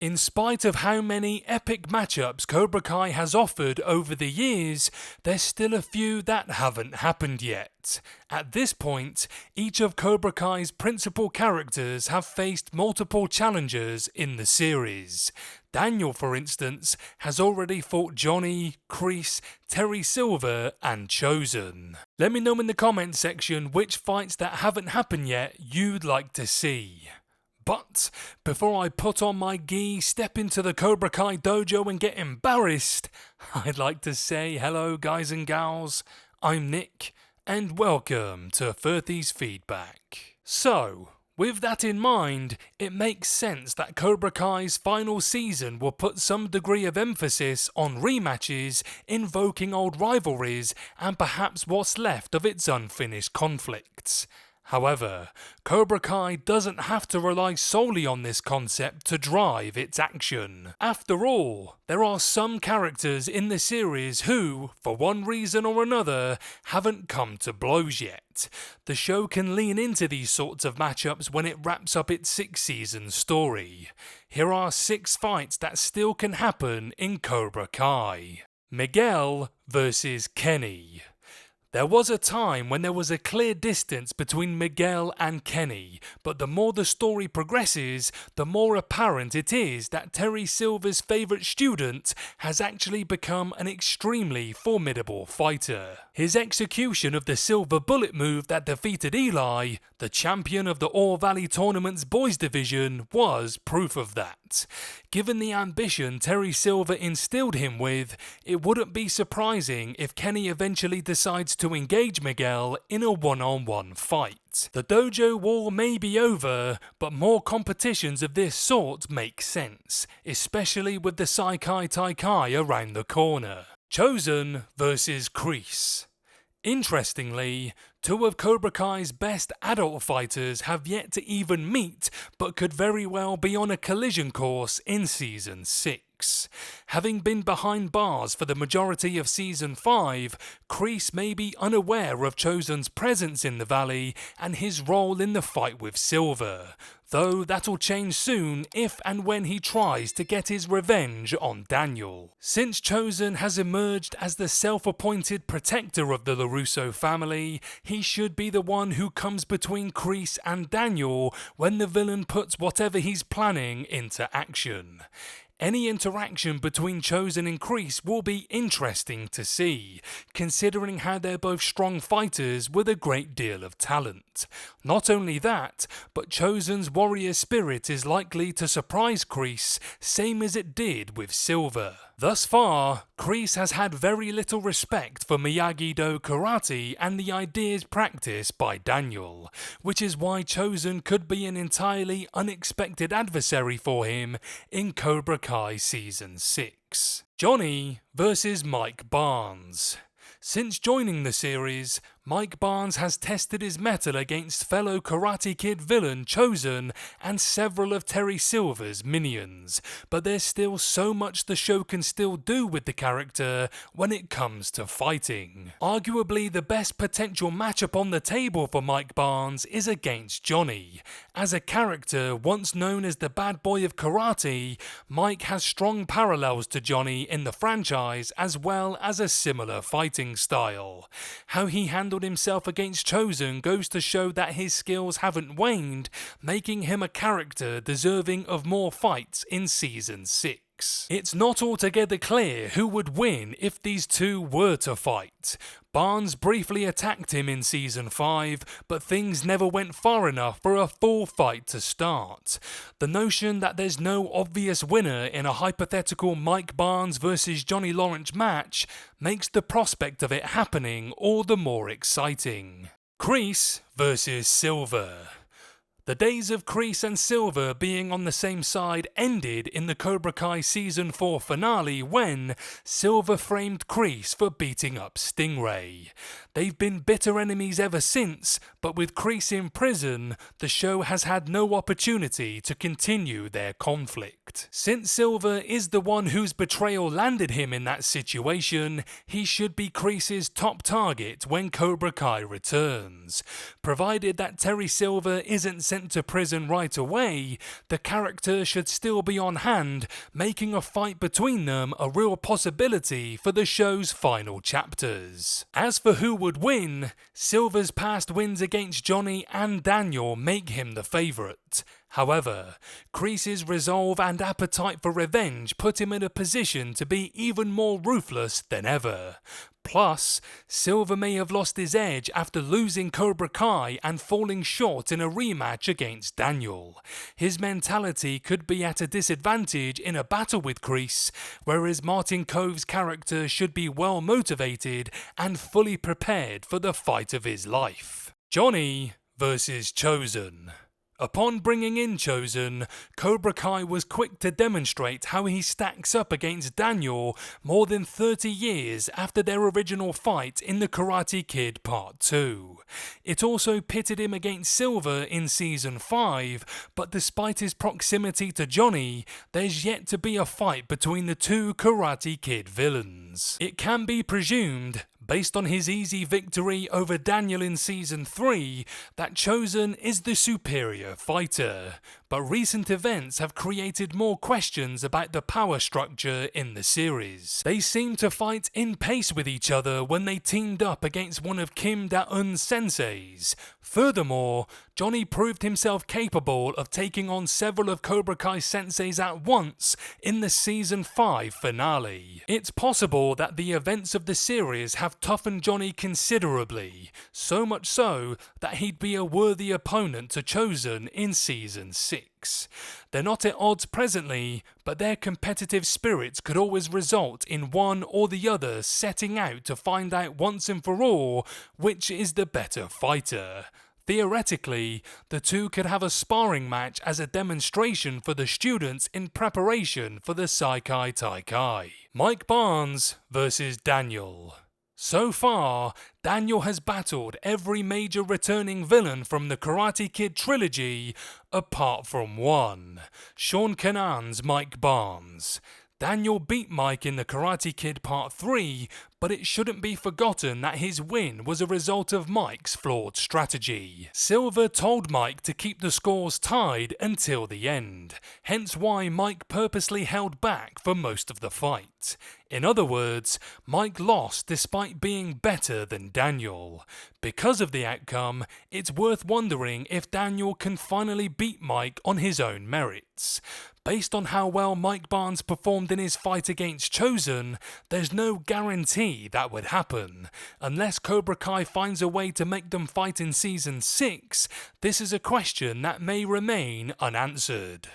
In spite of how many epic matchups Cobra Kai has offered over the years, there's still a few that haven't happened yet. At this point, each of Cobra Kai's principal characters have faced multiple challengers in the series. Daniel, for instance, has already fought Johnny, Kreese, Terry Silver, and Chosen. Let me know in the comments section which fights that haven't happened yet you'd like to see. But before I put on my gi, step into the Cobra Kai dojo and get embarrassed, I'd like to say hello guys and gals, I'm Nick, and welcome to Furthy's Feedback. So, with that in mind, it makes sense that Cobra Kai's final season will put some degree of emphasis on rematches, invoking old rivalries, and perhaps what's left of its unfinished conflicts. However, Cobra Kai doesn't have to rely solely on this concept to drive its action. After all, there are some characters in the series who, for one reason or another, haven't come to blows yet. The show can lean into these sorts of matchups when it wraps up its 6-season story. Here are 6 fights that still can happen in Cobra Kai. Miguel versus Kenny. There was a time when there was a clear distance between Miguel and Kenny, but the more the story progresses, the more apparent it is that Terry Silver's favourite student has actually become an extremely formidable fighter. His execution of the Silver Bullet move that defeated Eli, the champion of the All Valley Tournament's boys division, was proof of that. Given the ambition Terry Silver instilled him with, it wouldn't be surprising if Kenny eventually decides to engage Miguel in a one-on-one fight. The dojo war may be over, but more competitions of this sort make sense, especially with the Saikai Taikai around the corner. Chosen versus Kreese. Interestingly, 2 of Cobra Kai's best adult fighters have yet to even meet, but could very well be on a collision course in Season 6. Having been behind bars for the majority of Season 5, Kreese may be unaware of Chosen's presence in the valley and his role in the fight with Silver, though that'll change soon if and when he tries to get his revenge on Daniel. Since Chosen has emerged as the self-appointed protector of the LaRusso family, he should be the one who comes between Kreese and Daniel when the villain puts whatever he's planning into action. Any interaction between Chosen and Kreese will be interesting to see, considering how they're both strong fighters with a great deal of talent. Not only that, but Chosen's warrior spirit is likely to surprise Kreese, same as it did with Silver. Thus far, Kreese has had very little respect for Miyagi-Do karate and the ideas practiced by Daniel, which is why Chosen could be an entirely unexpected adversary for him in Cobra Kai Season 6. Johnny versus Mike Barnes. Since joining the series, Mike Barnes has tested his mettle against fellow Karate Kid villain Chosen and several of Terry Silver's minions, but there's still so much the show can still do with the character when it comes to fighting. Arguably the best potential matchup on the table for Mike Barnes is against Johnny. As a character once known as the bad boy of karate, Mike has strong parallels to Johnny in the franchise as well as a similar fighting style. How he handled himself against Chosen goes to show that his skills haven't waned, making him a character deserving of more fights in Season 6. It's not altogether clear who would win if these two were to fight. Barnes briefly attacked him in Season 5, but things never went far enough for a full fight to start. The notion that there's no obvious winner in a hypothetical Mike Barnes versus Johnny Lawrence match makes the prospect of it happening all the more exciting. Kreese versus Silver. The days of Kreese and Silver being on the same side ended in the Cobra Kai Season 4 finale when Silver framed Kreese for beating up Stingray. They've been bitter enemies ever since, but with Kreese in prison, the show has had no opportunity to continue their conflict. Since Silver is the one whose betrayal landed him in that situation, he should be Kreese's top target when Cobra Kai returns. Provided that Terry Silver isn't sent sent to prison right away, the character should still be on hand, making a fight between them a real possibility for the show's final chapters. As for who would win, Silver's past wins against Johnny and Daniel make him the favourite. However, Kreese's resolve and appetite for revenge put him in a position to be even more ruthless than ever. Plus, Silver may have lost his edge after losing Cobra Kai and falling short in a rematch against Daniel. His mentality could be at a disadvantage in a battle with Kreese, whereas Martin Kove's character should be well motivated and fully prepared for the fight of his life. Johnny versus Chosen. Upon bringing in Chosen, Cobra Kai was quick to demonstrate how he stacks up against Daniel more than 30 years after their original fight in The Karate Kid Part 2. It also pitted him against Silver in Season 5, but despite his proximity to Johnny, there's yet to be a fight between the two Karate Kid villains. It can be presumed, based on his easy victory over Daniel in Season 3, that Chosen is the superior fighter, but recent events have created more questions about the power structure in the series. They seem to fight in pace with each other when they teamed up against one of Kim Da-eun's senseis. Furthermore, Johnny proved himself capable of taking on several of Cobra Kai's senseis at once in the Season 5 finale. It's possible that the events of the series have toughened Johnny considerably, so much so that he'd be a worthy opponent to Chosen in Season 6. They're not at odds presently, but their competitive spirits could always result in one or the other setting out to find out once and for all which is the better fighter. Theoretically, the two could have a sparring match as a demonstration for the students in preparation for the Saikai Taikai. Mike Barnes versus Daniel. So far, Daniel has battled every major returning villain from the Karate Kid trilogy, apart from one, Sean Kanan's Mike Barnes. Daniel beat Mike in the Karate Kid Part 3, but it shouldn't be forgotten that his win was a result of Mike's flawed strategy. Silver told Mike to keep the scores tied until the end, hence why Mike purposely held back for most of the fight. In other words, Mike lost despite being better than Daniel. Because of the outcome, it's worth wondering if Daniel can finally beat Mike on his own merits. Based on how well Mike Barnes performed in his fight against Chosen, there's no guarantee that would happen. Unless Cobra Kai finds a way to make them fight in Season 6, this is a question that may remain unanswered.